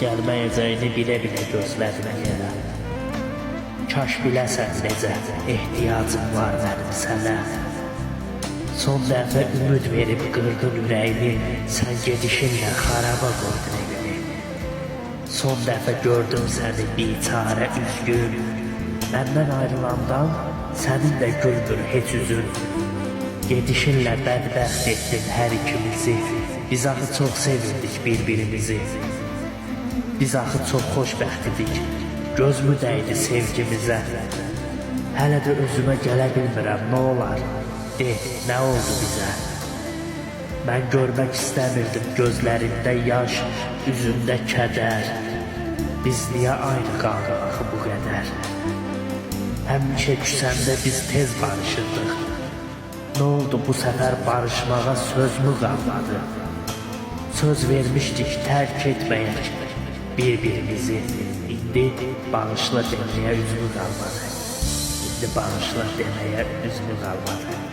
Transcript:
Gəlməyəcəyini bilə-bilə gözlədim yerə. Kaş biləsən necə ehtiyacım var mənim sənə. Son dəfə ümid verib qırdın ürəyimi, sən gedişinlə xaraba qoydun evimi. Son dəfə gördüm səni biçarə üzgün, məndən ayrılandan səninlə gülmür heç üzün. Gedişinlə bədbəxt etdin hər ikimizi, biz axı çox sevirdik bir-birimizi. Biz axı çox xoşbəxt idik, gözmü dəydi sevgimizə. Hələ də özümə gələ bilmirəm, nə olar, nə oldu bizə? Mən görmək istəmirdim gözlərində yaş, üzündə kədər. Biz niyə ayrı qaldıq axı bu qədər? Həmişə küsəndə biz tez barışırdıq. Nə oldu bu səfər barışmağa söz mü qalmadı? Söz vermişdik tərk etməyək bir-birimizi. İndi bağışla deməyə üzümü qalmadı. İndi bağışla deməyə üzümü qalmadı.